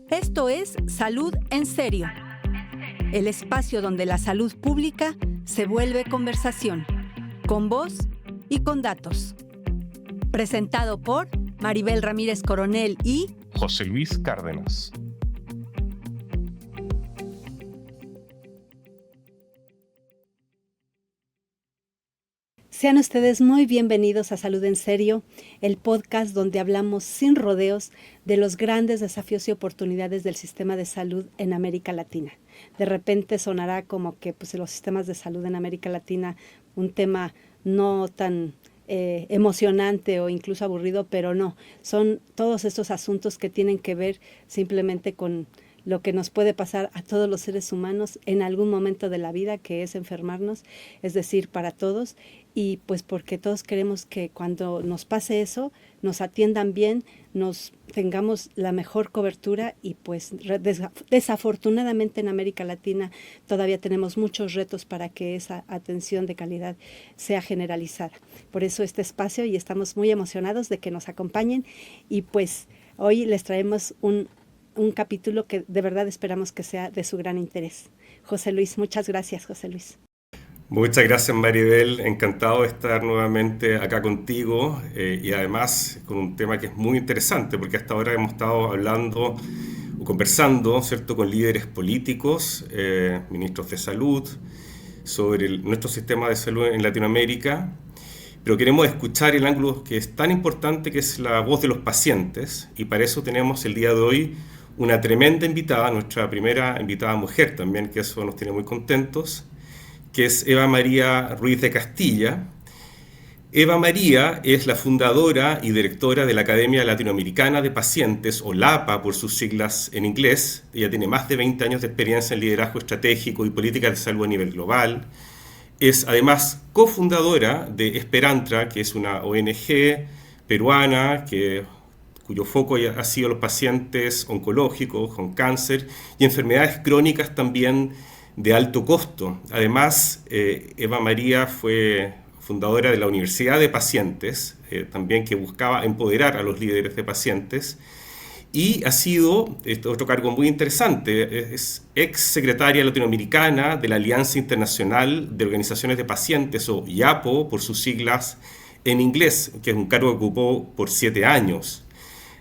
Esto es Salud en Serio, el espacio donde la salud pública se vuelve conversación, con voz y con datos. Presentado por Maribel Ramírez Coronel y José Luis Cárdenas. Sean ustedes muy bienvenidos a Salud en Serio, el podcast donde hablamos sin rodeos de los grandes desafíos y oportunidades del sistema de salud en América Latina. De repente sonará como que los sistemas de salud en América Latina, un tema no tan emocionante o incluso aburrido, pero no, son todos estos asuntos que tienen que ver simplemente con lo que nos puede pasar a todos los seres humanos en algún momento de la vida, que es enfermarnos, es decir, para todos, y pues porque todos queremos que cuando nos pase eso, nos atiendan bien, nos tengamos la mejor cobertura y pues desafortunadamente en América Latina todavía tenemos muchos retos para que esa atención de calidad sea generalizada. Por eso este espacio, y estamos muy emocionados de que nos acompañen, y pues hoy les traemos un capítulo que de verdad esperamos que sea de su gran interés. José Luis, muchas gracias, José Luis. Muchas gracias, Maribel. Encantado de estar nuevamente acá contigo y además con un tema que es muy interesante porque hasta ahora hemos estado hablando o conversando, ¿cierto?, con líderes políticos, ministros de salud, sobre nuestro sistema de salud en Latinoamérica, pero queremos escuchar el ángulo que es tan importante, que es la voz de los pacientes, y para eso tenemos el día de hoy una tremenda invitada, nuestra primera invitada mujer también, que eso nos tiene muy contentos, que es Eva María Ruiz de Castilla. Eva María es la fundadora y directora de la Academia Latinoamericana de Pacientes, o LAPA por sus siglas en inglés. Ella tiene más de 20 años de experiencia en liderazgo estratégico y políticas de salud a nivel global. Es además cofundadora de Esperantra, que es una ONG peruana cuyo foco ha sido los pacientes oncológicos con cáncer y enfermedades crónicas también de alto costo. Además, Eva María fue fundadora de la Universidad de Pacientes, también, que buscaba empoderar a los líderes de pacientes, y ha sido otro cargo muy interesante, es ex secretaria latinoamericana de la Alianza Internacional de Organizaciones de Pacientes, o IAPO por sus siglas en inglés, que es un cargo que ocupó por 7 años.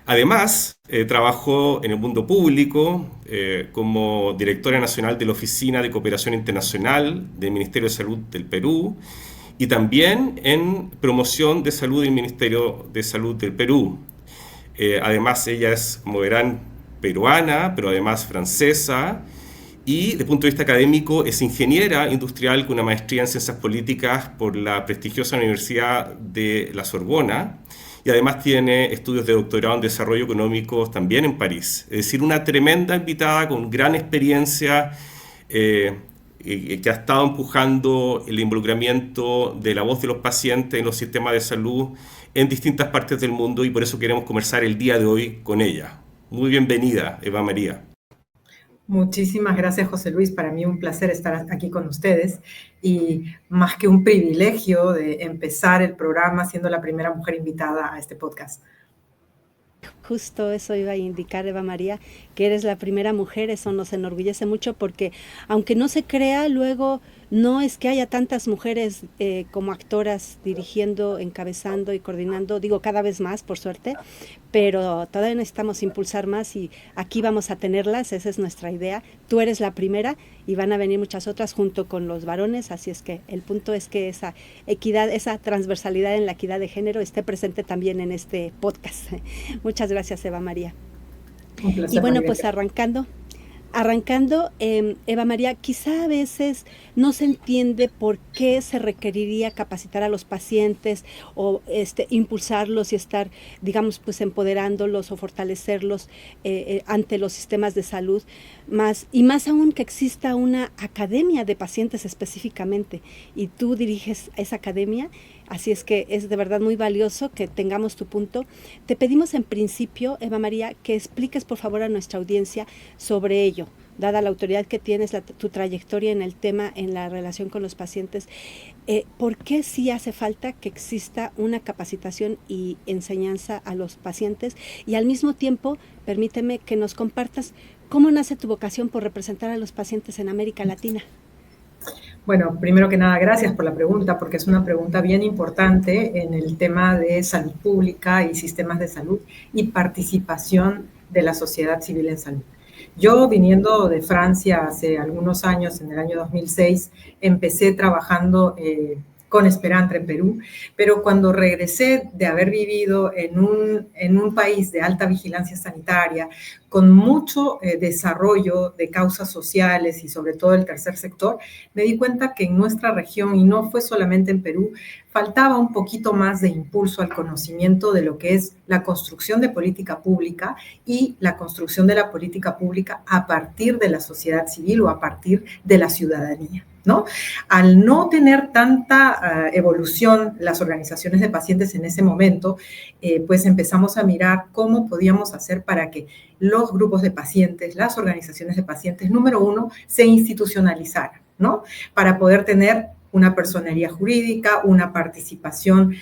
Además, trabajó en el mundo público como directora nacional de la Oficina de Cooperación Internacional del Ministerio de Salud del Perú y también en promoción de salud del Ministerio de Salud del Perú. Además, ella es, como verán, peruana, pero además francesa, y desde el punto de vista académico es ingeniera industrial con una maestría en ciencias políticas por la prestigiosa Universidad de la Sorbona, y además tiene estudios de doctorado en desarrollo económico también en París. Es decir, una tremenda invitada con gran experiencia que ha estado empujando el involucramiento de la voz de los pacientes en los sistemas de salud en distintas partes del mundo, y por eso queremos conversar el día de hoy con ella. Muy bienvenida, Eva María. Muchísimas gracias, José Luis. Para mí un placer estar aquí con ustedes y más que un privilegio de empezar el programa siendo la primera mujer invitada a este podcast. Justo eso iba a indicar, Eva María, que eres la primera mujer. Eso nos enorgullece mucho porque, aunque no se crea, luego no es que haya tantas mujeres como actoras dirigiendo, encabezando y coordinando, digo cada vez más, por suerte, pero todavía necesitamos impulsar más y aquí vamos a tenerlas, esa es nuestra idea. Tú eres la primera y van a venir muchas otras junto con los varones, así es que el punto es que esa equidad, esa transversalidad en la equidad de género esté presente también en este podcast. Muchas gracias, Eva María. Un placer, y bueno, María. pues arrancando, Eva María, quizá a veces no se entiende por qué se requeriría capacitar a los pacientes o impulsarlos y estar, digamos, pues empoderándolos o fortalecerlos ante los sistemas de salud, más aún que exista una academia de pacientes específicamente, y tú diriges esa academia. Así es que es de verdad muy valioso que tengamos tu punto. Te pedimos en principio, Eva María, que expliques por favor a nuestra audiencia sobre ello, dada la autoridad que tienes, tu trayectoria en el tema, en la relación con los pacientes. ¿Por qué sí hace falta que exista una capacitación y enseñanza a los pacientes? Y al mismo tiempo, permíteme que nos compartas cómo nace tu vocación por representar a los pacientes en América Latina. Bueno, primero que nada, gracias por la pregunta, porque es una pregunta bien importante en el tema de salud pública y sistemas de salud y participación de la sociedad civil en salud. Yo, viniendo de Francia hace algunos años, en el año 2006, empecé trabajando con Esperanza en Perú, pero cuando regresé de haber vivido en un país de alta vigilancia sanitaria, con mucho desarrollo de causas sociales y sobre todo el tercer sector, me di cuenta que en nuestra región, y no fue solamente en Perú, faltaba un poquito más de impulso al conocimiento de lo que es la construcción de política pública y la construcción de la política pública a partir de la sociedad civil o a partir de la ciudadanía, ¿no? Al no tener tanta evolución las organizaciones de pacientes en ese momento, pues empezamos a mirar cómo podíamos hacer para que los grupos de pacientes, las organizaciones de pacientes, número uno, se institucionalizaran, ¿no? Para poder tener una personería jurídica, una participación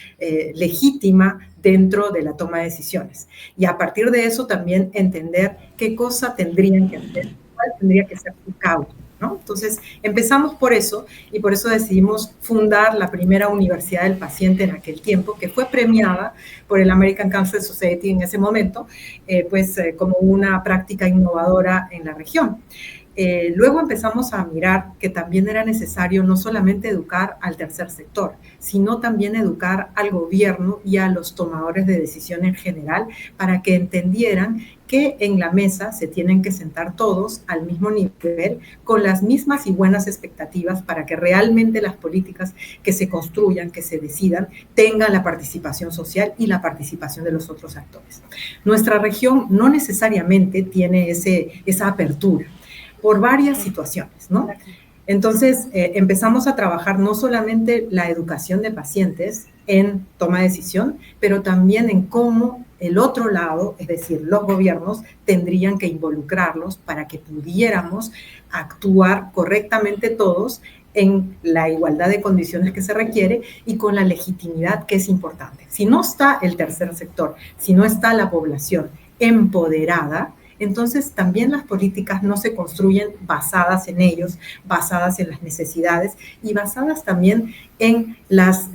legítima dentro de la toma de decisiones. Y a partir de eso también entender qué cosa tendrían que hacer, cuál tendría que ser su causa, ¿no? Entonces, empezamos por eso y por eso decidimos fundar la primera universidad del paciente en aquel tiempo, que fue premiada por el American Cancer Society en ese momento, como una práctica innovadora en la región. Luego empezamos a mirar que también era necesario no solamente educar al tercer sector, sino también educar al gobierno y a los tomadores de decisión en general para que entendieran que en la mesa se tienen que sentar todos al mismo nivel, con las mismas y buenas expectativas para que realmente las políticas que se construyan, que se decidan, tengan la participación social y la participación de los otros actores. Nuestra región no necesariamente tiene esa apertura por varias situaciones, ¿no? Entonces, empezamos a trabajar no solamente la educación de pacientes en toma de decisión, pero también en cómo el otro lado, es decir, los gobiernos, tendrían que involucrarlos para que pudiéramos actuar correctamente todos en la igualdad de condiciones que se requiere y con la legitimidad que es importante. Si no está el tercer sector, si no está la población empoderada, entonces también las políticas no se construyen basadas en ellos, basadas en las necesidades y basadas también en las,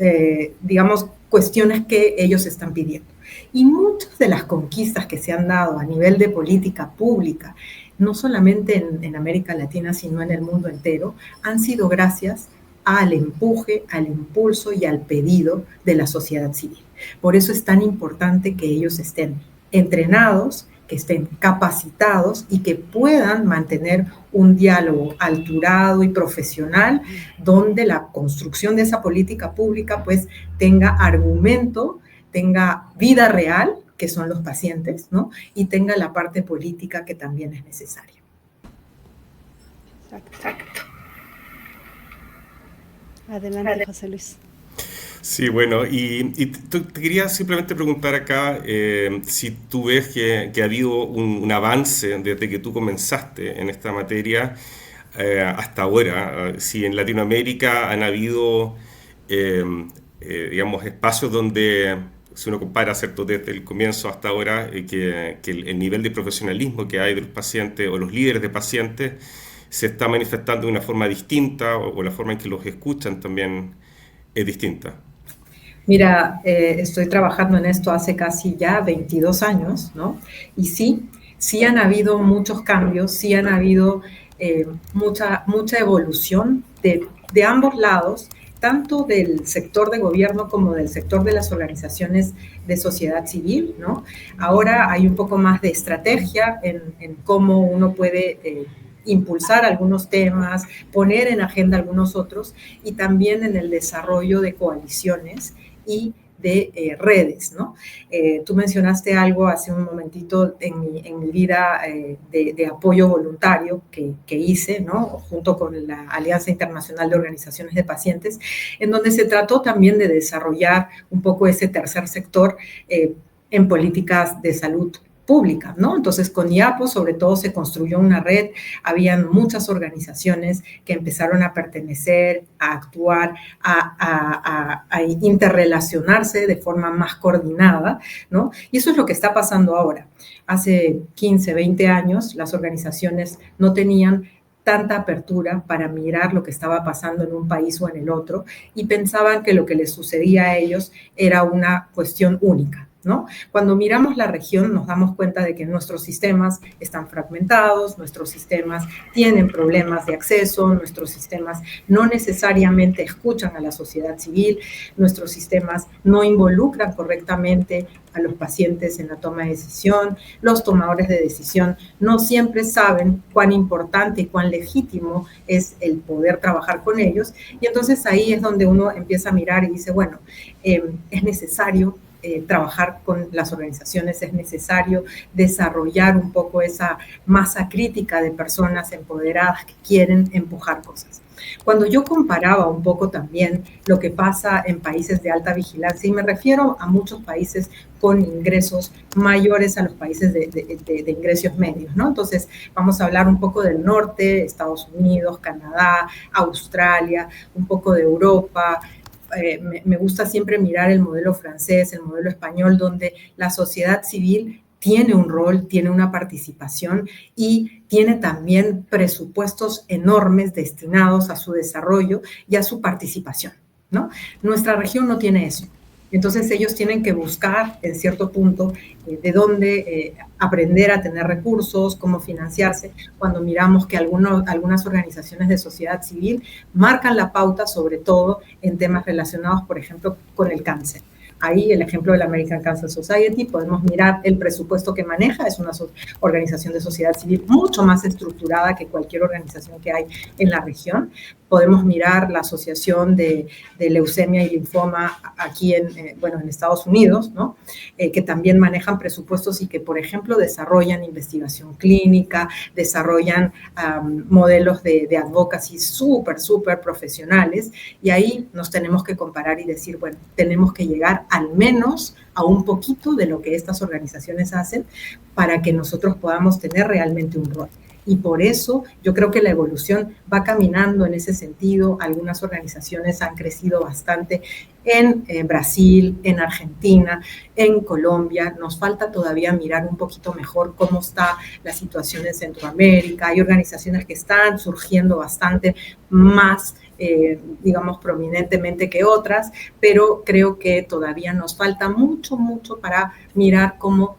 cuestiones que ellos están pidiendo. Y muchas de las conquistas que se han dado a nivel de política pública, no solamente en América Latina, sino en el mundo entero, han sido gracias al empuje, al impulso y al pedido de la sociedad civil. Por eso es tan importante que ellos estén entrenados, que estén capacitados y que puedan mantener un diálogo alturado y profesional donde la construcción de esa política pública pues tenga argumento, tenga vida real, que son los pacientes, ¿no? Y tenga la parte política que también es necesaria. Exacto. Adelante, José Luis. Sí, bueno, y te quería simplemente preguntar acá si tú ves que ha habido un avance desde que tú comenzaste en esta materia hasta ahora, si en Latinoamérica han habido, espacios donde, si uno compara, ¿cierto?, desde el comienzo hasta ahora, que el nivel de profesionalismo que hay de los pacientes o los líderes de pacientes se está manifestando de una forma distinta o la forma en que los escuchan también es distinta. Mira, estoy trabajando en esto hace casi ya 22 años, ¿no? Y sí han habido muchos cambios, sí han habido mucha evolución de ambos lados, tanto del sector de gobierno como del sector de las organizaciones de sociedad civil, ¿no? Ahora hay un poco más de estrategia en cómo uno puede impulsar algunos temas, poner en agenda algunos otros, y también en el desarrollo de coaliciones y de redes, ¿no? Tú mencionaste algo hace un momentito en mi vida de apoyo voluntario que hice, ¿no? Junto con la Alianza Internacional de Organizaciones de Pacientes, en donde se trató también de desarrollar un poco ese tercer sector en políticas de salud pública, ¿no? Entonces, con IAPO, sobre todo, se construyó una red, habían muchas organizaciones que empezaron a pertenecer, a actuar, a interrelacionarse de forma más coordinada, ¿no? Y eso es lo que está pasando ahora. Hace 15, 20 años, las organizaciones no tenían tanta apertura para mirar lo que estaba pasando en un país o en el otro y pensaban que lo que les sucedía a ellos era una cuestión única, ¿no? Cuando miramos la región nos damos cuenta de que nuestros sistemas están fragmentados, nuestros sistemas tienen problemas de acceso, nuestros sistemas no necesariamente escuchan a la sociedad civil, nuestros sistemas no involucran correctamente a los pacientes en la toma de decisión, los tomadores de decisión no siempre saben cuán importante y cuán legítimo es el poder trabajar con ellos, y entonces ahí es donde uno empieza a mirar y dice, bueno, es necesario trabajar con las organizaciones, es necesario desarrollar un poco esa masa crítica de personas empoderadas que quieren empujar cosas. Cuando yo comparaba un poco también lo que pasa en países de alta vigilancia, y me refiero a muchos países con ingresos mayores a los países de ingresos medios, ¿no? Entonces, vamos a hablar un poco del norte, Estados Unidos, Canadá, Australia, un poco de Europa. Me gusta siempre mirar el modelo francés, el modelo español, donde la sociedad civil tiene un rol, tiene una participación y tiene también presupuestos enormes destinados a su desarrollo y a su participación, ¿no? Nuestra región no tiene eso. Entonces ellos tienen que buscar en cierto punto de dónde aprender a tener recursos, cómo financiarse, cuando miramos que algunas organizaciones de sociedad civil marcan la pauta sobre todo en temas relacionados, por ejemplo, con el cáncer. Ahí el ejemplo de la American Cancer Society, podemos mirar el presupuesto que maneja, es una organización de sociedad civil mucho más estructurada que cualquier organización que hay en la región. Podemos mirar la Asociación de Leucemia y Linfoma aquí en Estados Unidos, ¿no? Que también manejan presupuestos y que, por ejemplo, desarrollan investigación clínica, desarrollan modelos de advocacy súper profesionales, y ahí nos tenemos que comparar y decir, bueno, tenemos que llegar al menos a un poquito de lo que estas organizaciones hacen para que nosotros podamos tener realmente un rol. Y por eso yo creo que la evolución va caminando en ese sentido. Algunas organizaciones han crecido bastante en Brasil, en Argentina, en Colombia. Nos falta todavía mirar un poquito mejor cómo está la situación en Centroamérica. Hay organizaciones que están surgiendo bastante más, digamos, prominentemente que otras, pero creo que todavía nos falta mucho para mirar cómo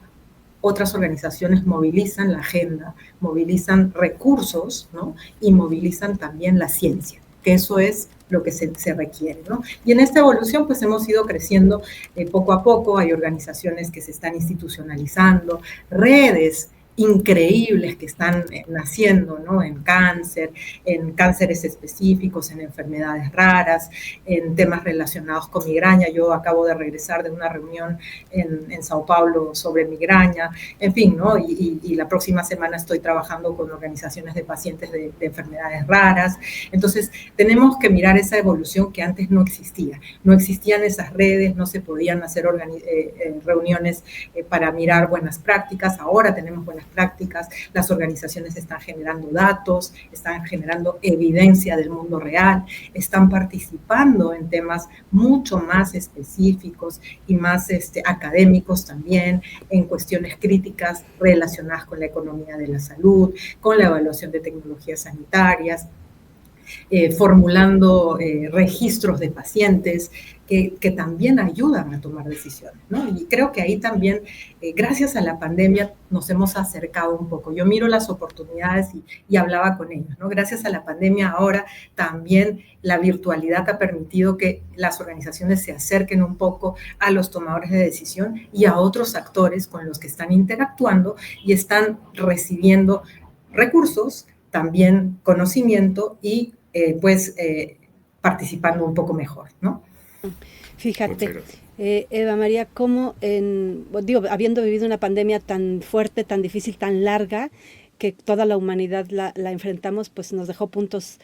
otras organizaciones movilizan la agenda, movilizan recursos, ¿no? Y movilizan también la ciencia, que eso es lo que se requiere, ¿no? Y en esta evolución, pues hemos ido creciendo poco a poco. Hay organizaciones que se están institucionalizando, redes increíbles que están naciendo, ¿no? En cánceres específicos, en enfermedades raras, en temas relacionados con migraña. Yo acabo de regresar de una reunión en Sao Paulo sobre migraña, en fin, ¿no? Y la próxima semana estoy trabajando con organizaciones de pacientes de enfermedades raras. Entonces, tenemos que mirar esa evolución que antes no existía. No existían esas redes, no se podían hacer reuniones para mirar buenas prácticas. Ahora tenemos buenas prácticas, las organizaciones están generando datos, están generando evidencia del mundo real, están participando en temas mucho más específicos y más académicos también, en cuestiones críticas relacionadas con la economía de la salud, con la evaluación de tecnologías sanitarias, formulando registros de pacientes que también ayudan a tomar decisiones, ¿no? Y creo que ahí también, gracias a la pandemia, nos hemos acercado un poco. Yo miro las oportunidades y hablaba con ellos, ¿no? Gracias a la pandemia ahora también la virtualidad ha permitido que las organizaciones se acerquen un poco a los tomadores de decisión y a otros actores con los que están interactuando y están recibiendo recursos, también conocimiento y participando un poco mejor, ¿no? Fíjate, Muchas gracias. Eva María, cómo habiendo vivido una pandemia tan fuerte, tan difícil, tan larga, que toda la humanidad la enfrentamos, pues nos dejó puntos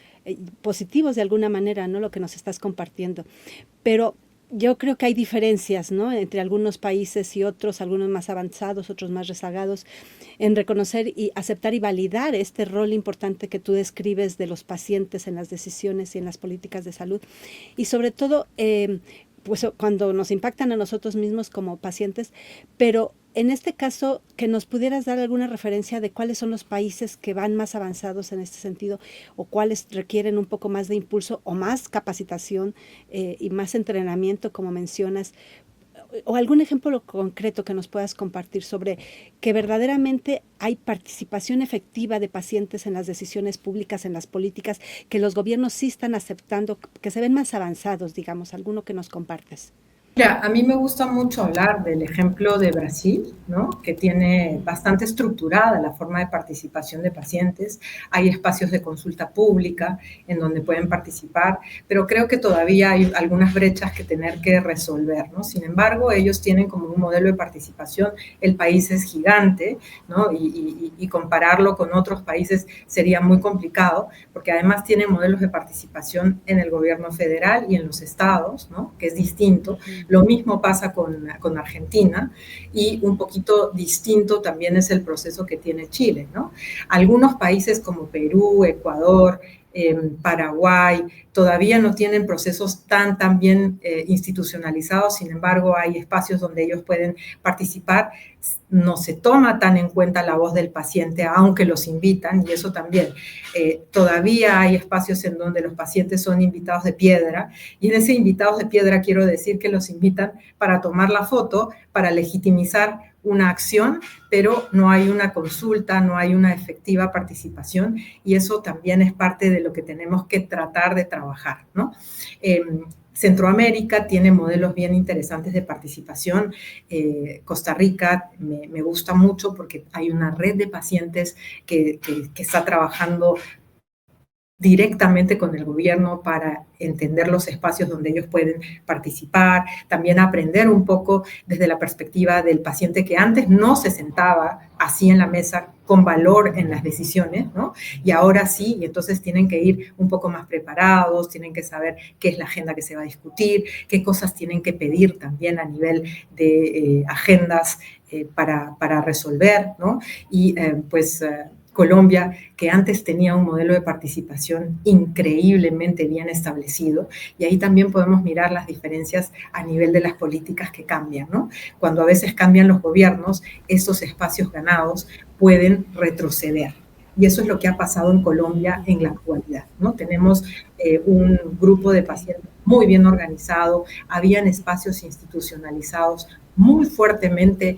positivos de alguna manera, ¿no? Lo que nos estás compartiendo. Pero yo creo que hay diferencias, ¿no? Entre algunos países y otros, algunos más avanzados, otros más rezagados, en reconocer y aceptar y validar este rol importante que tú describes de los pacientes en las decisiones y en las políticas de salud. Y sobre todo, pues cuando nos impactan a nosotros mismos como pacientes, pero en este caso, que nos pudieras dar alguna referencia de cuáles son los países que van más avanzados en este sentido o cuáles requieren un poco más de impulso o más capacitación y más entrenamiento, como mencionas, o algún ejemplo concreto que nos puedas compartir sobre que verdaderamente hay participación efectiva de pacientes en las decisiones públicas, en las políticas, que los gobiernos sí están aceptando, que se ven más avanzados, digamos, alguno que nos compartes. Mira, a mí me gusta mucho hablar del ejemplo de Brasil, ¿no? Que tiene bastante estructurada la forma de participación de pacientes. Hay espacios de consulta pública en donde pueden participar, pero creo que todavía hay algunas brechas que tener que resolver, ¿no? Sin embargo, ellos tienen como un modelo de participación. El país es gigante, ¿no? Y compararlo con otros países sería muy complicado, porque además tienen modelos de participación en el gobierno federal y en los estados, ¿no? Que es distinto. Lo mismo pasa con Argentina y un poquito distinto también es el proceso que tiene Chile, ¿no? Algunos países como Perú, Ecuador, Paraguay, todavía no tienen procesos tan bien institucionalizados, sin embargo hay espacios donde ellos pueden participar, no se toma tan en cuenta la voz del paciente, aunque los invitan, y eso también, todavía hay espacios en donde los pacientes son invitados de piedra, y en ese invitados de piedra quiero decir que los invitan para tomar la foto, para legitimizar una acción, pero no hay una consulta, no hay una efectiva participación, y eso también es parte de lo que tenemos que tratar de trabajar, ¿no? Centroamérica tiene modelos bien interesantes de participación. Costa Rica me gusta mucho porque hay una red de pacientes que está trabajando directamente con el gobierno para entender los espacios donde ellos pueden participar, también aprender un poco desde la perspectiva del paciente que antes no se sentaba así en la mesa con valor en las decisiones, ¿no? Y ahora sí, y entonces tienen que ir un poco más preparados, tienen que saber qué es la agenda que se va a discutir, qué cosas tienen que pedir también a nivel de agendas para resolver, ¿no? Y Colombia, que antes tenía un modelo de participación increíblemente bien establecido, y ahí también podemos mirar las diferencias a nivel de las políticas que cambian, ¿no? Cuando a veces cambian los gobiernos, esos espacios ganados pueden retroceder. Y eso es lo que ha pasado en Colombia en la actualidad, ¿no? Tenemos un grupo de pacientes muy bien organizado, habían espacios institucionalizados muy fuertemente,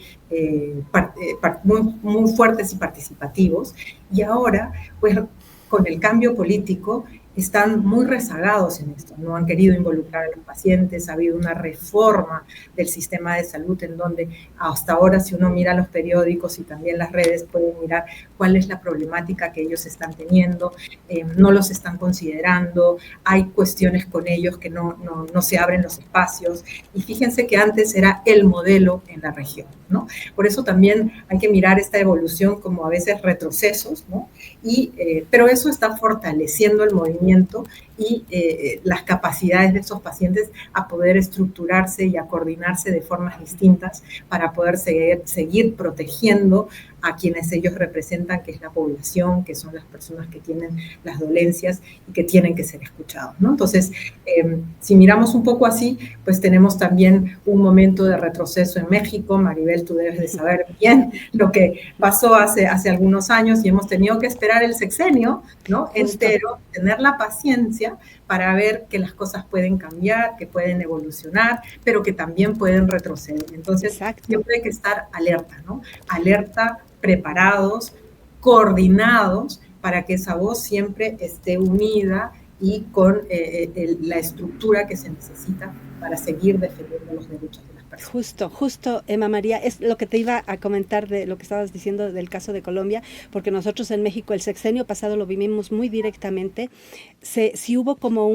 muy fuertes y participativos, y ahora, pues, con el cambio político, están muy rezagados en esto, no han querido involucrar a los pacientes, ha habido una reforma del sistema de salud en donde hasta ahora, si uno mira los periódicos y también las redes, pueden mirar cuál es la problemática que ellos están teniendo, no los están considerando, hay cuestiones con ellos que no se abren los espacios, y fíjense que antes era el modelo en la región, ¿no? Por eso también hay que mirar esta evolución como a veces retrocesos, ¿no? Pero eso está fortaleciendo el movimiento y las capacidades de estos pacientes a poder estructurarse y a coordinarse de formas distintas para poder seguir protegiendo a quienes ellos representan, que es la población, que son las personas que tienen las dolencias y que tienen que ser escuchados, ¿no? Entonces, si miramos un poco así, pues tenemos también un momento de retroceso en México. Maribel, tú debes de saber bien lo que pasó hace algunos años y hemos tenido que esperar el sexenio, ¿no? Entero, tener la paciencia para ver que las cosas pueden cambiar, que pueden evolucionar, pero que también pueden retroceder. Entonces, siempre hay que estar alerta, ¿no? Alerta, preparados, coordinados, para que esa voz siempre esté unida y con la estructura que se necesita para seguir defendiendo los derechos de las personas. Justo, Emma María, es lo que te iba a comentar de lo que estabas diciendo del caso de Colombia, porque nosotros en México el sexenio pasado lo vivimos muy directamente. Sí hubo como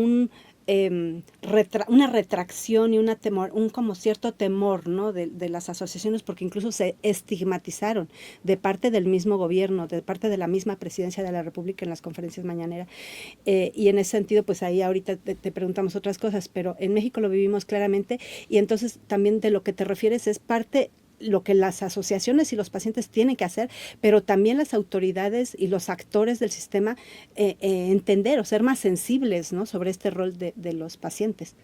una retracción y un como cierto temor, ¿no? de las asociaciones, porque incluso se estigmatizaron de parte del mismo gobierno, de parte de la misma presidencia de la República en las conferencias mañaneras. Y en ese sentido, pues ahí ahorita te preguntamos otras cosas, pero en México lo vivimos claramente, y entonces también de lo que te refieres es parte lo que las asociaciones y los pacientes tienen que hacer, pero también las autoridades y los actores del sistema entender o ser más sensibles, ¿no? sobre este rol de los pacientes.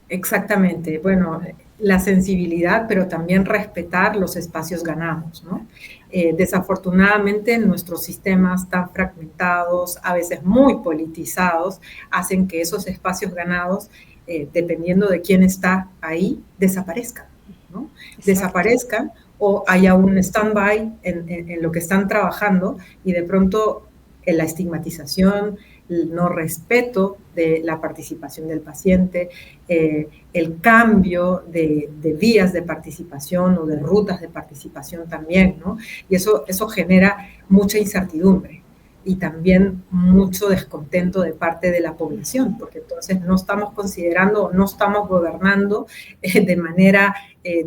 Exactamente. Bueno, la sensibilidad, pero también respetar los espacios ganados, ¿no? Desafortunadamente, nuestros sistemas tan fragmentados, a veces muy politizados, hacen que esos espacios ganados, dependiendo de quién está ahí, desaparezcan, ¿no? Desaparezcan o haya un stand-by en lo que están trabajando, y de pronto la estigmatización, el no respeto de la participación del paciente, el cambio de vías de participación o de rutas de participación también, ¿no? Y eso genera mucha incertidumbre y también mucho descontento de parte de la población, porque entonces no estamos considerando, no estamos gobernando de manera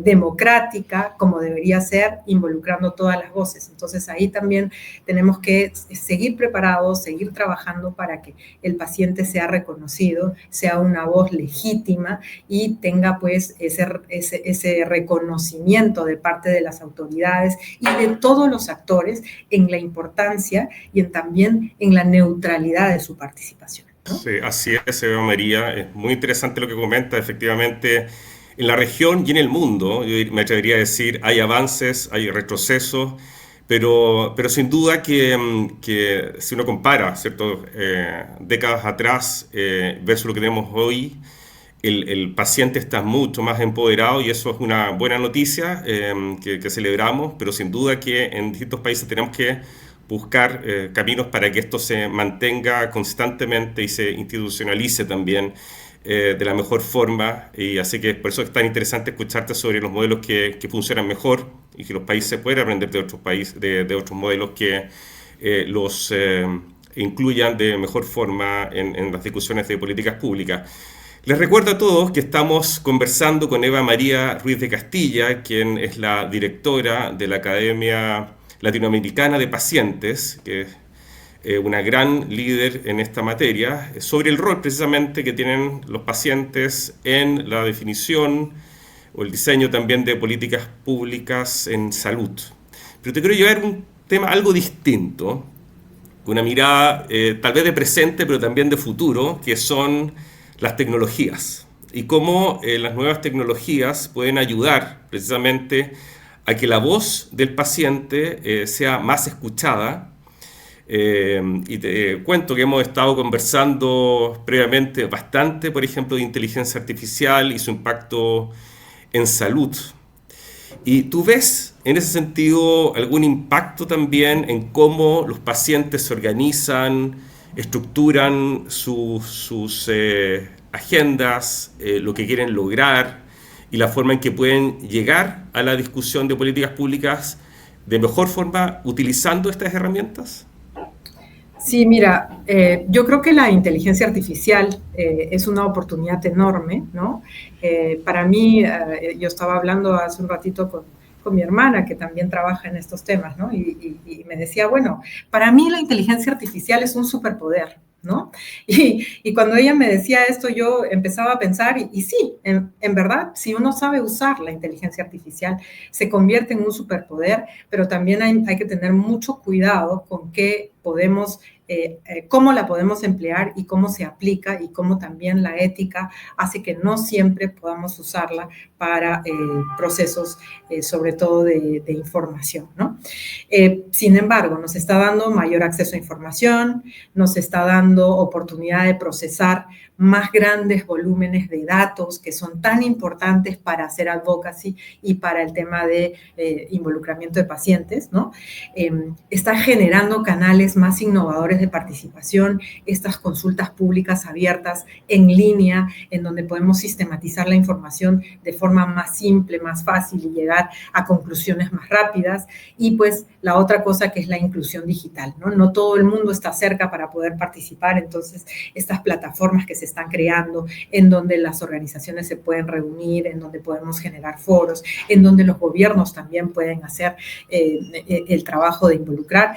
democrática como debería ser, involucrando todas las voces. Entonces ahí también tenemos que seguir preparados, seguir trabajando para que el paciente sea reconocido, sea una voz legítima y tenga pues ese reconocimiento de parte de las autoridades y de todos los actores en la importancia y también en la neutralidad de su participación, ¿no? Sí, así es, Eva María. Es muy interesante lo que comenta. Efectivamente, en la región y en el mundo, yo me atrevería a decir, hay avances, hay retrocesos, pero sin duda que si uno compara, ¿cierto? Décadas atrás versus lo que tenemos hoy, el paciente está mucho más empoderado, y eso es una buena noticia que celebramos, pero sin duda que en distintos países tenemos que buscar caminos para que esto se mantenga constantemente y se institucionalice también de la mejor forma. Y así que por eso es tan interesante escucharte sobre los modelos que funcionan mejor y que los países pueden aprender de otros países, de otros modelos que los incluyan de mejor forma en las discusiones de políticas públicas. Les recuerdo a todos que estamos conversando con Eva María Ruiz de Castilla, quien es la directora de la Academia Latinoamericana de Pacientes, que es una gran líder en esta materia, sobre el rol precisamente que tienen los pacientes en la definición o el diseño también de políticas públicas en salud. Pero te quiero llevar un tema algo distinto, con una mirada tal vez de presente, pero también de futuro, que son las tecnologías y cómo las nuevas tecnologías pueden ayudar precisamente a que la voz del paciente sea más escuchada. Y te cuento que hemos estado conversando previamente bastante, por ejemplo, de inteligencia artificial y su impacto en salud. ¿Y tú ves en ese sentido algún impacto también en cómo los pacientes se organizan, estructuran sus agendas, lo que quieren lograr y la forma en que pueden llegar a la discusión de políticas públicas de mejor forma utilizando estas herramientas? Sí, mira, yo creo que la inteligencia artificial es una oportunidad enorme, ¿no? Para mí, yo estaba hablando hace un ratito con mi hermana, que también trabaja en estos temas, ¿no? Y me decía, bueno, para mí la inteligencia artificial es un superpoder, ¿no? Y cuando ella me decía esto, yo empezaba a pensar, y sí, en verdad, si uno sabe usar la inteligencia artificial, se convierte en un superpoder, pero también hay que tener mucho cuidado con qué podemos, cómo la podemos emplear y cómo se aplica, y cómo también la ética hace que no siempre podamos usarla para procesos, sobre todo de información, ¿no? Sin embargo, nos está dando mayor acceso a información, nos está dando oportunidad de procesar más grandes volúmenes de datos que son tan importantes para hacer advocacy y para el tema de involucramiento de pacientes, ¿no? Está generando canales más innovadores de participación, estas consultas públicas abiertas en línea, en donde podemos sistematizar la información de forma más simple, más fácil y llegar a conclusiones más rápidas. Y Y pues la otra cosa que es la inclusión digital, ¿no? No todo el mundo está cerca para poder participar, entonces estas plataformas que se están creando, en donde las organizaciones se pueden reunir, en donde podemos generar foros, en donde los gobiernos también pueden hacer el trabajo de involucrar,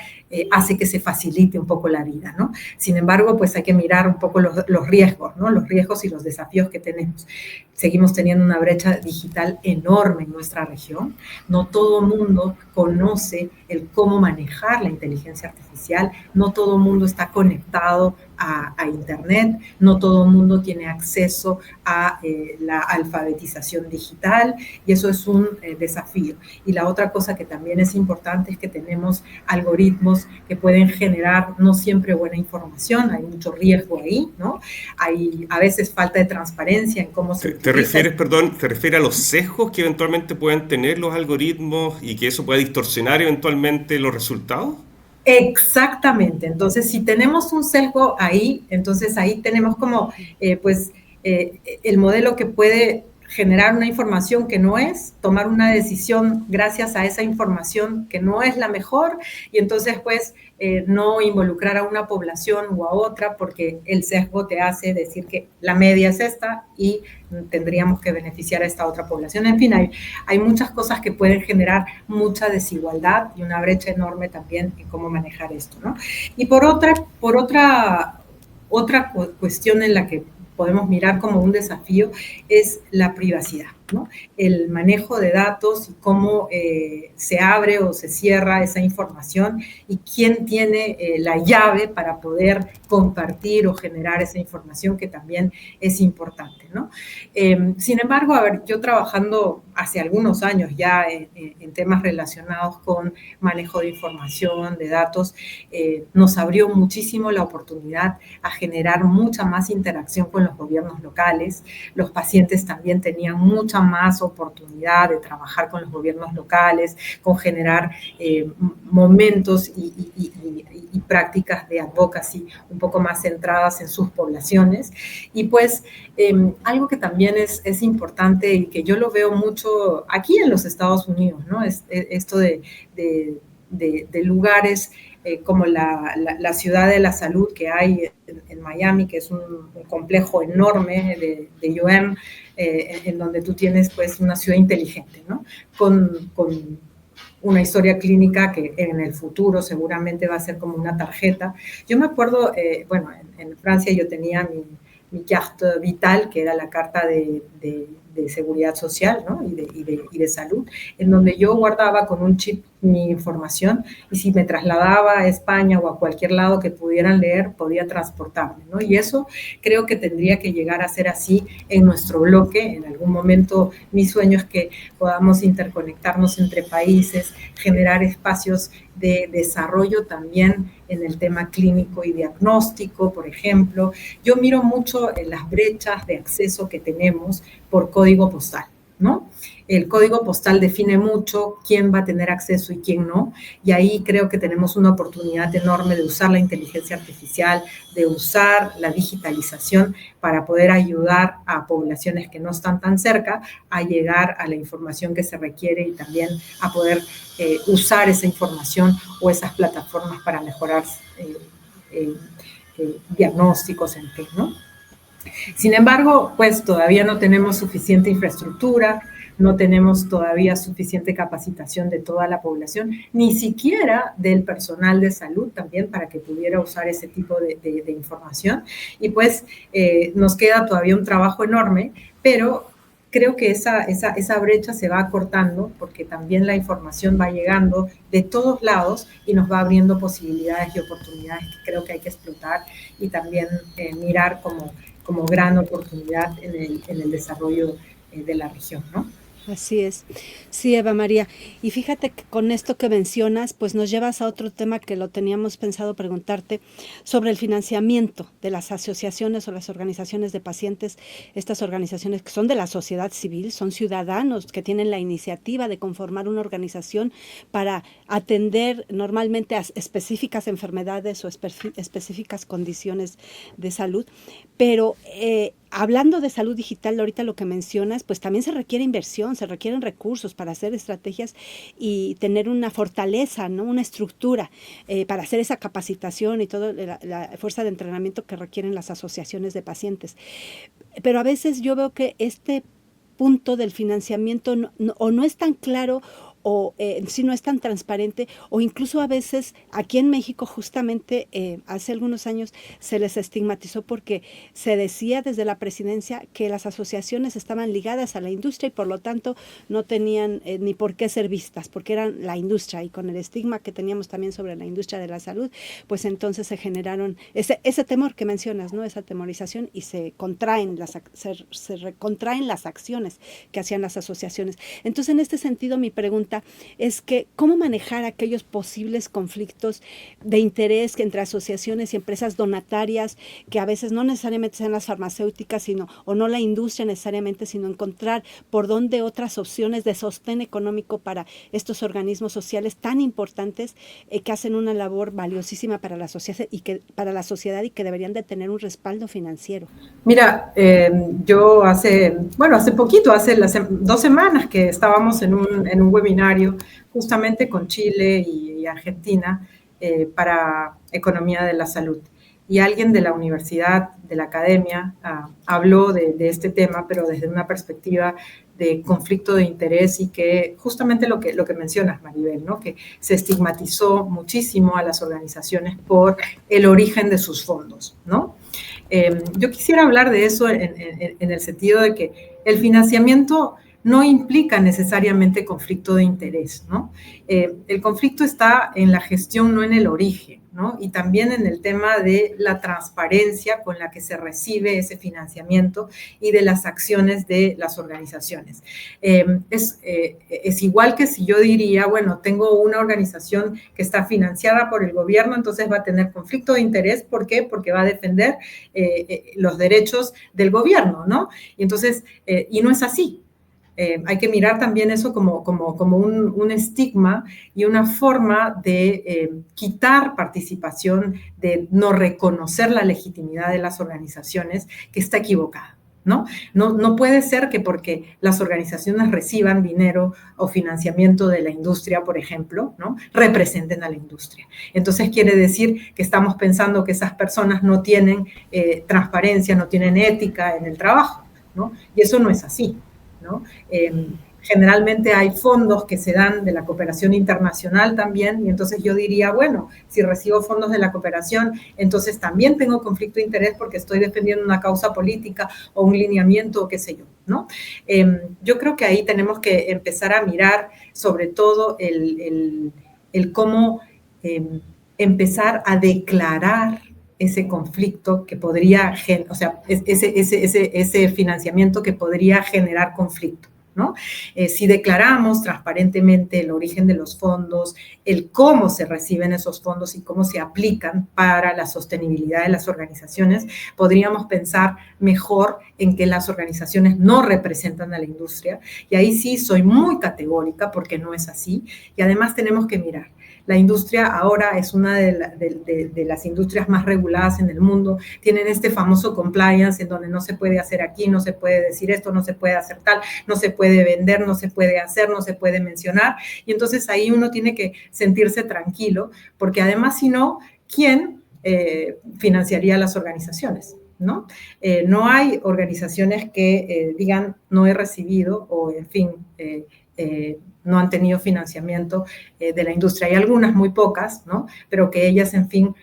hace que se facilite un poco la vida, ¿no? Sin embargo, pues hay que mirar un poco los riesgos, ¿no? Los riesgos y los desafíos que tenemos. Seguimos teniendo una brecha digital enorme en nuestra región. No todo el mundo conoce el cómo manejar la inteligencia artificial, no todo el mundo está conectado a Internet, no todo el mundo tiene acceso a la alfabetización digital, y eso es un desafío. Y la otra cosa que también es importante es que tenemos algoritmos que pueden generar no siempre buena información, hay mucho riesgo ahí, ¿no? Hay a veces falta de transparencia en cómo se ¿Te refieres a los sesgos que eventualmente pueden tener los algoritmos y que eso puede distorsionar eventualmente los resultados? Exactamente. Entonces, si tenemos un sesgo ahí, entonces ahí tenemos como, el modelo que puede generar una información que no es, tomar una decisión gracias a esa información que no es la mejor, y entonces pues no involucrar a una población o a otra, porque el sesgo te hace decir que la media es esta y tendríamos que beneficiar a esta otra población. En fin, hay muchas cosas que pueden generar mucha desigualdad y una brecha enorme también en cómo manejar esto, ¿no? Y por otra cuestión en la que podemos mirar como un desafío es la privacidad, ¿no? El manejo de datos y cómo se abre o se cierra esa información y quién tiene la llave para poder compartir o generar esa información, que también es importante, ¿no? Sin embargo, a ver, yo trabajando hace algunos años ya en temas relacionados con manejo de información, de datos, nos abrió muchísimo la oportunidad a generar mucha más interacción con los gobiernos locales. Los pacientes también tenían mucha más oportunidad de trabajar con los gobiernos locales, con generar momentos y prácticas de advocacy un poco más centradas en sus poblaciones. Y pues algo que también es importante y que yo lo veo mucho aquí en los Estados Unidos, ¿no? Esto de lugares como la Ciudad de la Salud que hay en Miami, que es un complejo enorme de UM, en donde tú tienes pues una ciudad inteligente, ¿no? Con una historia clínica que en el futuro seguramente va a ser como una tarjeta. Yo me acuerdo, en Francia yo tenía mi carte vital, que era la carta de seguridad social, ¿no? y de salud, en donde yo guardaba con un chip mi información, y si me trasladaba a España o a cualquier lado que pudieran leer, podía transportarme, ¿no? Y eso creo que tendría que llegar a ser así en nuestro bloque. En algún momento mi sueño es que podamos interconectarnos entre países, generar espacios de desarrollo también en el tema clínico y diagnóstico, por ejemplo. Yo miro mucho las brechas de acceso que tenemos por código postal, ¿no? El código postal define mucho quién va a tener acceso y quién no, y ahí creo que tenemos una oportunidad enorme de usar la inteligencia artificial, de usar la digitalización para poder ayudar a poblaciones que no están tan cerca a llegar a la información que se requiere, y también a poder usar esa información o esas plataformas para mejorar diagnósticos, en fin, ¿no? Sin embargo, pues todavía no tenemos suficiente infraestructura, no tenemos todavía suficiente capacitación de toda la población, ni siquiera del personal de salud también, para que pudiera usar ese tipo de información. Y pues nos queda todavía un trabajo enorme, pero creo que esa brecha se va acortando, porque también la información va llegando de todos lados y nos va abriendo posibilidades y oportunidades que creo que hay que explotar y también mirar como gran oportunidad en el desarrollo de la región, ¿no? Así es. Sí, Eva María. Y fíjate que con esto que mencionas, pues nos llevas a otro tema que lo teníamos pensado preguntarte, sobre el financiamiento de las asociaciones o las organizaciones de pacientes, estas organizaciones que son de la sociedad civil, son ciudadanos que tienen la iniciativa de conformar una organización para atender normalmente a específicas enfermedades o específicas condiciones de salud, pero hablando de salud digital, ahorita lo que mencionas, pues también se requiere inversión, se requieren recursos para hacer estrategias y tener una fortaleza, ¿no? Una estructura para hacer esa capacitación y toda la fuerza de entrenamiento que requieren las asociaciones de pacientes. Pero a veces yo veo que este punto del financiamiento o no es tan claro, o si no es tan transparente, o incluso a veces aquí en México justamente hace algunos años se les estigmatizó porque se decía desde la presidencia que las asociaciones estaban ligadas a la industria y por lo tanto no tenían ni por qué ser vistas, porque eran la industria, y con el estigma que teníamos también sobre la industria de la salud, pues entonces se generaron ese temor que mencionas, ¿no? Esa temorización, y se contraen las acciones que hacían las asociaciones. Entonces, en este sentido, mi pregunta es que cómo manejar aquellos posibles conflictos de interés que entre asociaciones y empresas donatarias, que a veces no necesariamente sean las farmacéuticas, o no la industria necesariamente, sino encontrar por dónde otras opciones de sostén económico para estos organismos sociales tan importantes que hacen una labor valiosísima para la sociedad y que deberían de tener un respaldo financiero. Mira, yo hace poquito, hace 2 semanas que estábamos en un webinario justamente con Chile y Argentina para economía de la salud. Y alguien de la universidad, de la academia, habló de este tema, pero desde una perspectiva de conflicto de interés, y que justamente lo que mencionas, Maribel, ¿no? Que se estigmatizó muchísimo a las organizaciones por el origen de sus fondos, ¿no? Yo quisiera hablar de eso en el sentido de que el financiamiento no implica necesariamente conflicto de interés, ¿no? El conflicto está en la gestión, no en el origen, ¿no? Y también en el tema de la transparencia con la que se recibe ese financiamiento y de las acciones de las organizaciones. Es igual que si yo diría, bueno, tengo una organización que está financiada por el gobierno, entonces va a tener conflicto de interés. ¿Por qué? Porque va a defender los derechos del gobierno, ¿no? Y entonces, y no es así. Hay que mirar también eso como un estigma y una forma de quitar participación, de no reconocer la legitimidad de las organizaciones, que está equivocada, ¿no? No puede ser que porque las organizaciones reciban dinero o financiamiento de la industria, por ejemplo, ¿no?, representen a la industria. Entonces quiere decir que estamos pensando que esas personas no tienen transparencia, no tienen ética en el trabajo, ¿no? Y eso no es así, ¿no? Generalmente hay fondos que se dan de la cooperación internacional también, y entonces yo diría, bueno, si recibo fondos de la cooperación, entonces también tengo conflicto de interés porque estoy defendiendo una causa política o un lineamiento o qué sé yo, ¿no? Yo creo que ahí tenemos que empezar a mirar sobre todo el cómo empezar a declarar ese conflicto que podría, o sea, ese financiamiento que podría generar conflicto, ¿no? Si declaramos transparentemente el origen de los fondos, el cómo se reciben esos fondos y cómo se aplican para la sostenibilidad de las organizaciones, podríamos pensar mejor en que las organizaciones no representan a la industria. Y ahí sí soy muy categórica porque no es así. Y además tenemos que mirar. La industria ahora es una de las industrias más reguladas en el mundo. Tienen este famoso compliance en donde no se puede hacer aquí, no se puede decir esto, no se puede hacer tal, no se puede vender, no se puede hacer, no se puede mencionar. Y entonces ahí uno tiene que sentirse tranquilo, porque además, si no, ¿quién financiaría las organizaciones? ¿No? No hay organizaciones que digan no he recibido o, en fin, no han tenido financiamiento de la industria. Hay algunas, muy pocas, ¿no? Pero que ellas, en fin,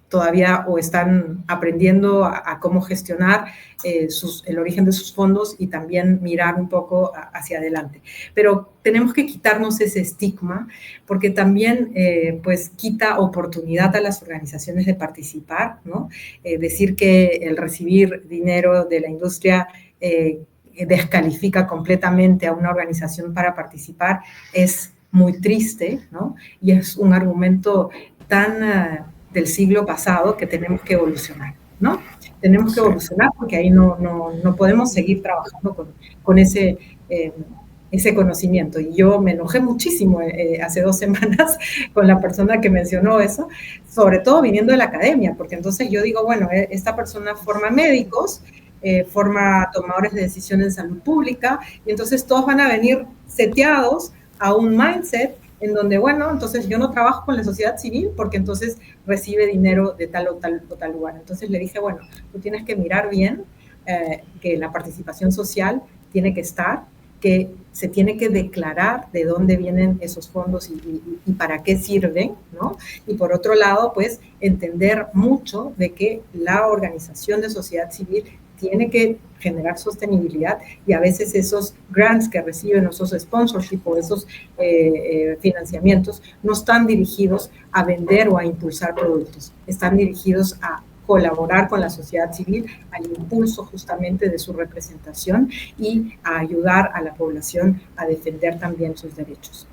todavía o están aprendiendo a cómo gestionar el origen de sus fondos y también mirar un poco hacia adelante. Pero tenemos que quitarnos ese estigma porque también pues quita oportunidad a las organizaciones de participar, ¿no? Decir que el recibir dinero de la industria descalifica completamente a una organización para participar es muy triste, ¿no? Y es un argumento tan del siglo pasado que tenemos que evolucionar, ¿no? Tenemos que evolucionar porque ahí no podemos seguir trabajando con ese conocimiento. Y yo me enojé muchísimo hace 2 semanas con la persona que mencionó eso, sobre todo viniendo de la academia, porque entonces yo digo, bueno, esta persona forma médicos, forma tomadores de decisiones en salud pública, y entonces todos van a venir seteados a un mindset en donde, bueno, entonces yo no trabajo con la sociedad civil porque entonces recibe dinero de tal o tal lugar. Entonces le dije, bueno, tú tienes que mirar bien que la participación social tiene que estar, que se tiene que declarar de dónde vienen esos fondos y para qué sirven, ¿no? Y por otro lado, pues, entender mucho de que la organización de sociedad civil tiene que generar sostenibilidad, y a veces esos grants que reciben, esos sponsorship o esos financiamientos no están dirigidos a vender o a impulsar productos, están dirigidos a colaborar con la sociedad civil al impulso justamente de su representación y a ayudar a la población a defender también sus derechos.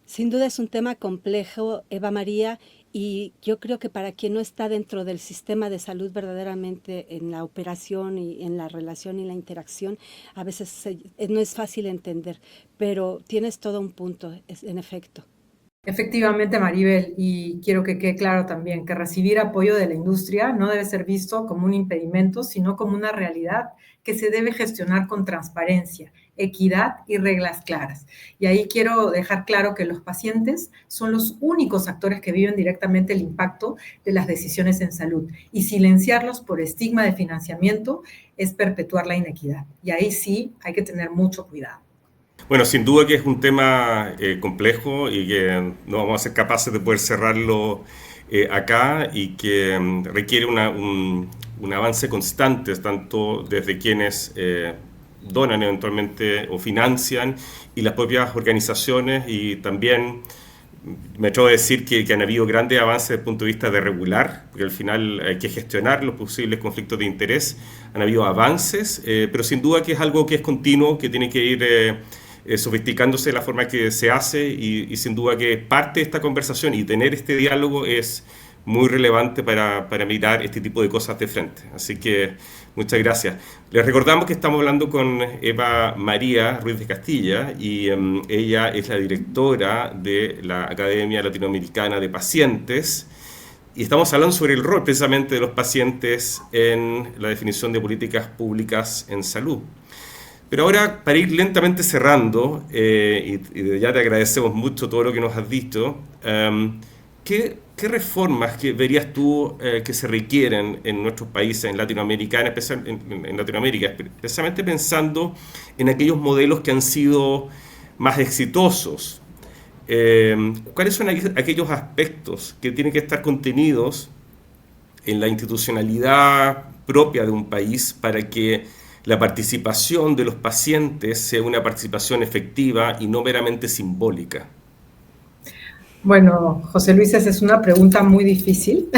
Sin duda es un tema complejo, Eva María, y yo creo que para quien no está dentro del sistema de salud verdaderamente en la operación y en la relación y la interacción, a veces no es fácil entender, pero tienes todo un punto, en efecto. Efectivamente, Maribel, y quiero que quede claro también que recibir apoyo de la industria no debe ser visto como un impedimento, sino como una realidad que se debe gestionar con transparencia, equidad y reglas claras. Y ahí quiero dejar claro que los pacientes son los únicos actores que viven directamente el impacto de las decisiones en salud, y silenciarlos por estigma de financiamiento es perpetuar la inequidad. Y ahí sí hay que tener mucho cuidado. Bueno, sin duda que es un tema complejo y que no vamos a ser capaces de poder cerrarlo acá, y que requiere un avance constante, tanto desde quienes donan eventualmente o financian y las propias organizaciones, y también me atrevo a decir que han habido grandes avances desde el punto de vista de regular, porque al final hay que gestionar los posibles conflictos de interés. Han habido avances, pero sin duda que es algo que es continuo, que tiene que ir sofisticándose la forma que se hace, y sin duda que parte de esta conversación y tener este diálogo es muy relevante para mirar este tipo de cosas de frente. Así que muchas gracias. Les recordamos que estamos hablando con Eva María Ruiz de Castilla, y ella es la directora de la Academia Latinoamericana de Pacientes, y estamos hablando sobre el rol precisamente de los pacientes en la definición de políticas públicas en salud. Pero ahora, para ir lentamente cerrando, y ya te agradecemos mucho todo lo que nos has dicho, ¿qué reformas que verías tú que se requieren en nuestros países, en Latinoamérica, en Latinoamérica, especialmente pensando en aquellos modelos que han sido más exitosos? ¿Cuáles son aquellos aspectos que tienen que estar contenidos en la institucionalidad propia de un país para que la participación de los pacientes sea una participación efectiva y no meramente simbólica? Bueno, José Luis, esa es una pregunta muy difícil.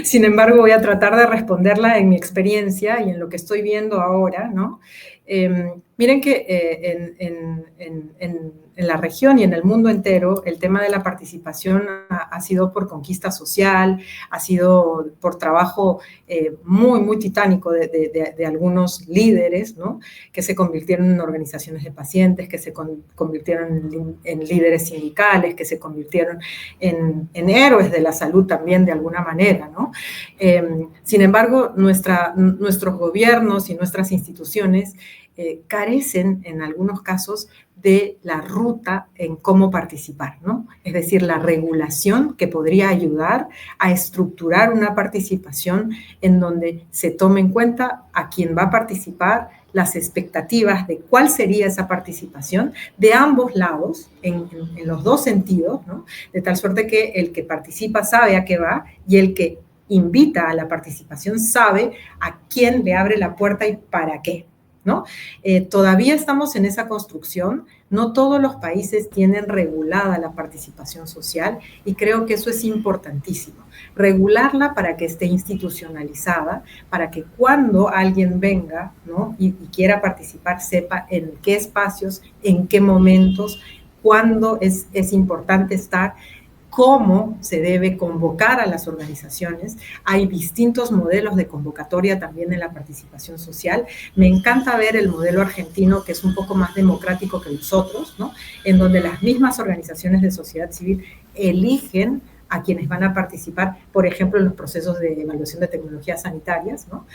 Sin embargo, voy a tratar de responderla en mi experiencia y en lo que estoy viendo ahora, ¿no? Miren que en la región y en el mundo entero, el tema de la participación ha sido por conquista social, ha sido por trabajo muy, muy titánico de algunos líderes, ¿no? Que se convirtieron en organizaciones de pacientes, que se convirtieron en líderes sindicales, que se convirtieron en héroes de la salud también de alguna manera, ¿no? Sin embargo, nuestros gobiernos y nuestras instituciones carecen en algunos casos de la ruta en cómo participar, ¿no? Es decir, la regulación que podría ayudar a estructurar una participación en donde se tome en cuenta a quien va a participar, las expectativas de cuál sería esa participación de ambos lados, en los dos sentidos, ¿no? De tal suerte que el que participa sabe a qué va, y el que invita a la participación sabe a quién le abre la puerta y para qué, ¿no? Todavía estamos en esa construcción. No todos los países tienen regulada la participación social, y creo que eso es importantísimo. Regularla para que esté institucionalizada, para que cuando alguien venga, ¿no? y quiera participar, sepa en qué espacios, en qué momentos, cuándo es importante estar, cómo se debe convocar a las organizaciones. Hay distintos modelos de convocatoria también en la participación social. Me encanta ver el modelo argentino, que es un poco más democrático que los otros, ¿no? En donde las mismas organizaciones de sociedad civil eligen a quienes van a participar, por ejemplo, en los procesos de evaluación de tecnologías sanitarias, ¿no?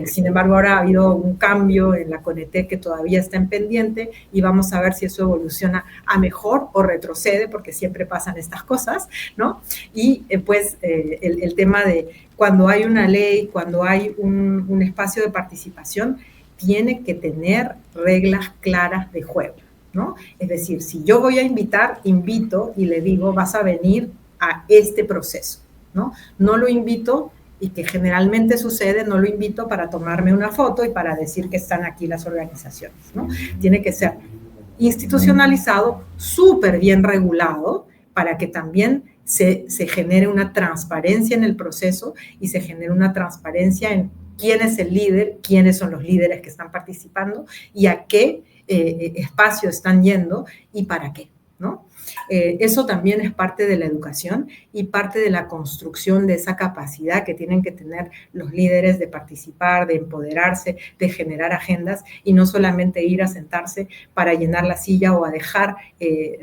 Sin embargo, ahora ha habido un cambio en la CONETEC que todavía está en pendiente y vamos a ver si eso evoluciona a mejor o retrocede, porque siempre pasan estas cosas, ¿no? Y pues el tema de cuando hay una ley, cuando hay un espacio de participación, tiene que tener reglas claras de juego, ¿no? Es decir, si yo voy a invitar, invito y le digo, vas a venir a este proceso, ¿no? No lo invito, y que generalmente sucede, no lo invito para tomarme una foto y para decir que están aquí las organizaciones, ¿no? Tiene que ser institucionalizado, súper bien regulado, para que también se genere una transparencia en el proceso y se genere una transparencia en quién es el líder, quiénes son los líderes que están participando y a qué espacio están yendo y para qué, ¿no? Eso también es parte de la educación y parte de la construcción de esa capacidad que tienen que tener los líderes de participar, de empoderarse, de generar agendas y no solamente ir a sentarse para llenar la silla o a dejar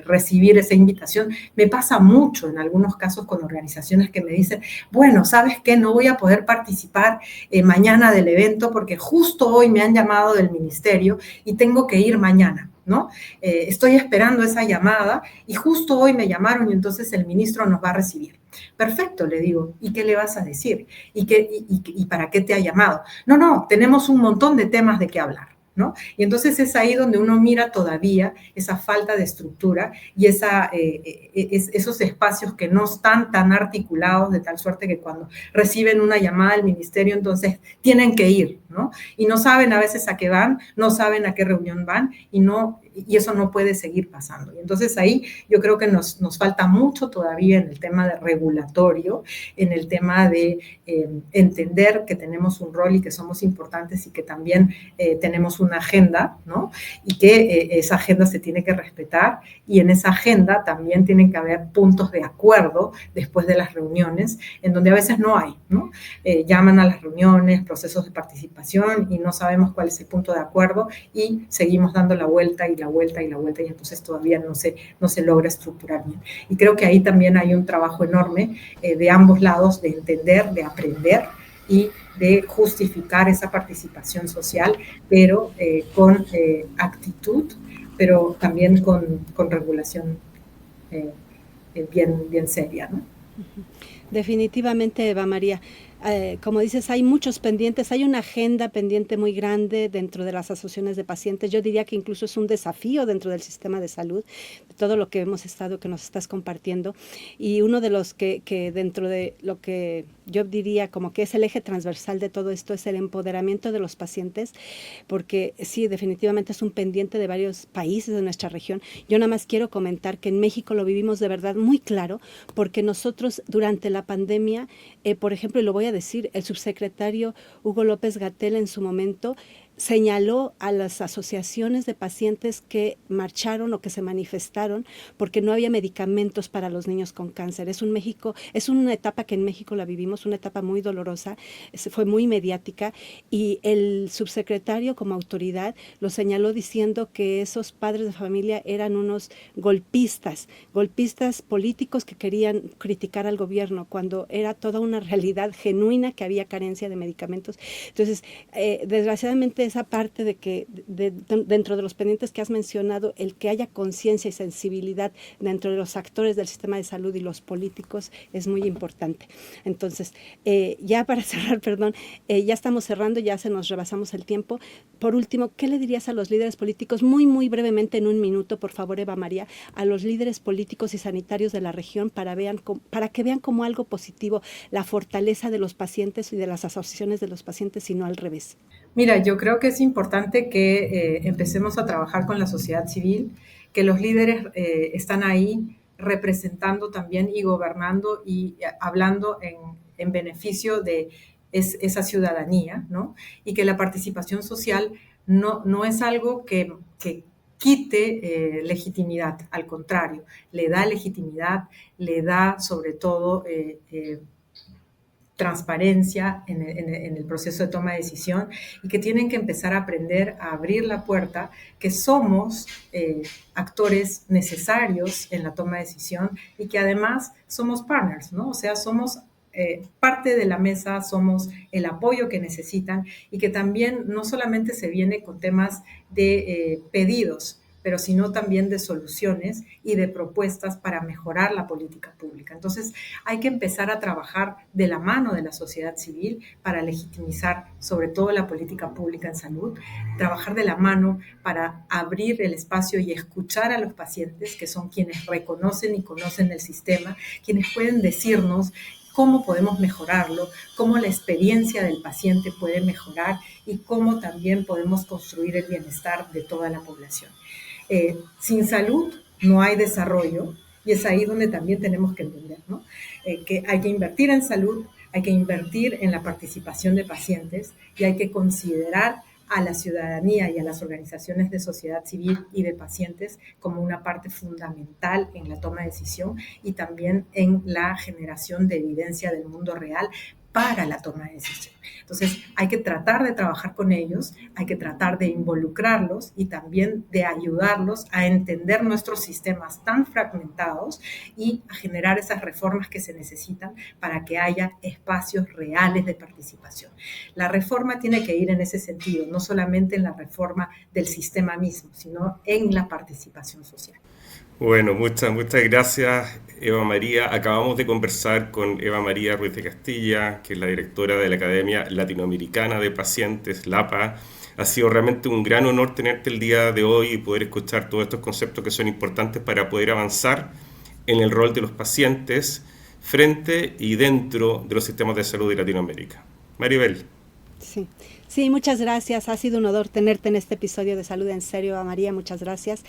recibir esa invitación. Me pasa mucho en algunos casos con organizaciones que me dicen, bueno, ¿sabes qué? No voy a poder participar mañana del evento porque justo hoy me han llamado del ministerio y tengo que ir mañana, ¿no? Estoy esperando esa llamada y justo hoy me llamaron y entonces el ministro nos va a recibir. Perfecto, le digo, ¿y qué le vas a decir? ¿Y para qué te ha llamado? No, tenemos un montón de temas de qué hablar, ¿no? Y entonces es ahí donde uno mira todavía esa falta de estructura y esos espacios que no están tan articulados, de tal suerte que cuando reciben una llamada del ministerio, entonces tienen que ir, ¿no? Y no saben a veces a qué van, no saben a qué reunión van y eso no puede seguir pasando. Y entonces ahí yo creo que nos falta mucho todavía en el tema de regulatorio, en el tema de entender que tenemos un rol y que somos importantes y que también tenemos una agenda, ¿no? Y que esa agenda se tiene que respetar y en esa agenda también tienen que haber puntos de acuerdo después de las reuniones, en donde a veces no hay, ¿no? Llaman a las reuniones, procesos de participación y no sabemos cuál es el punto de acuerdo y seguimos dando la vuelta y la vuelta y la vuelta y entonces todavía no se logra estructurar bien. Y creo que ahí también hay un trabajo enorme de ambos lados de entender, de aprender y de justificar esa participación social, pero con actitud, pero también con regulación bien seria, ¿no? Definitivamente, Eva María. Como dices, hay muchos pendientes, hay una agenda pendiente muy grande dentro de las asociaciones de pacientes. Yo diría que incluso es un desafío dentro del sistema de salud, de todo lo que que nos estás compartiendo. Y uno de los que dentro de lo que yo diría como que es el eje transversal de todo esto es el empoderamiento de los pacientes, porque sí, definitivamente es un pendiente de varios países de nuestra región. Yo nada más quiero comentar que en México lo vivimos de verdad muy claro, porque nosotros durante la pandemia, por ejemplo, y lo voy a decir, el subsecretario Hugo López-Gatell en su momento señaló a las asociaciones de pacientes que marcharon o que se manifestaron porque no había medicamentos para los niños con cáncer. Es una etapa que en México la vivimos, una etapa muy dolorosa, fue muy mediática y el subsecretario como autoridad lo señaló diciendo que esos padres de familia eran unos golpistas políticos que querían criticar al gobierno cuando era toda una realidad genuina que había carencia de medicamentos. Entonces, desgraciadamente esa parte de que dentro de los pendientes que has mencionado, el que haya conciencia y sensibilidad dentro de los actores del sistema de salud y los políticos es muy importante. Entonces, ya para cerrar, ya estamos cerrando, ya nos rebasamos el tiempo. Por último, ¿qué le dirías a los líderes políticos? Muy, muy brevemente, en un minuto, por favor, Eva María, a los líderes políticos y sanitarios de la región para que vean como algo positivo la fortaleza de los pacientes y de las asociaciones de los pacientes y no al revés. Mira, yo creo que es importante que empecemos a trabajar con la sociedad civil, que los líderes están ahí representando también y gobernando y hablando en beneficio de esa ciudadanía, ¿no? Y que la participación social no es algo que quite legitimidad, al contrario, le da legitimidad, le da sobre todo transparencia en el proceso de toma de decisión y que tienen que empezar a aprender a abrir la puerta, que somos actores necesarios en la toma de decisión y que además somos partners, ¿no? O sea, somos parte de la mesa, somos el apoyo que necesitan y que también no solamente se viene con temas de pedidos, pero sino también de soluciones y de propuestas para mejorar la política pública. Entonces, hay que empezar a trabajar de la mano de la sociedad civil para legitimizar sobre todo la política pública en salud, trabajar de la mano para abrir el espacio y escuchar a los pacientes, que son quienes reconocen y conocen el sistema, quienes pueden decirnos cómo podemos mejorarlo, cómo la experiencia del paciente puede mejorar y cómo también podemos construir el bienestar de toda la población. Sin salud no hay desarrollo y es ahí donde también tenemos que entender, ¿no? Que hay que invertir en salud, hay que invertir en la participación de pacientes y hay que considerar a la ciudadanía y a las organizaciones de sociedad civil y de pacientes como una parte fundamental en la toma de decisión y también en la generación de evidencia del mundo real para la toma de decisión. Entonces, hay que tratar de trabajar con ellos, hay que tratar de involucrarlos y también de ayudarlos a entender nuestros sistemas tan fragmentados y a generar esas reformas que se necesitan para que haya espacios reales de participación. La reforma tiene que ir en ese sentido, no solamente en la reforma del sistema mismo, sino en la participación social. Bueno, muchas gracias, Eva María. Acabamos de conversar con Eva María Ruiz de Castilla, que es la directora de la Academia Latinoamericana de Pacientes, LAPA. Ha sido realmente un gran honor tenerte el día de hoy y poder escuchar todos estos conceptos que son importantes para poder avanzar en el rol de los pacientes frente y dentro de los sistemas de salud de Latinoamérica. Maribel. Sí, muchas gracias. Ha sido un honor tenerte en este episodio de Salud en Serio, Eva María. Muchas gracias.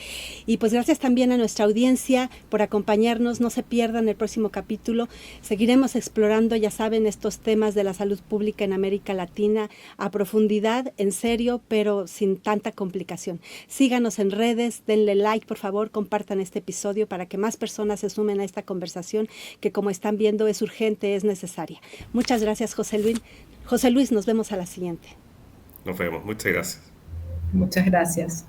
Y pues gracias también a nuestra audiencia por acompañarnos. No se pierdan el próximo capítulo. Seguiremos explorando, ya saben, estos temas de la salud pública en América Latina a profundidad, en serio, pero sin tanta complicación. Síganos en redes, denle like, por favor, compartan este episodio para que más personas se sumen a esta conversación que, como están viendo, es urgente, es necesaria. Muchas gracias, José Luis. José Luis, nos vemos a la siguiente. Nos vemos. Muchas gracias. Muchas gracias.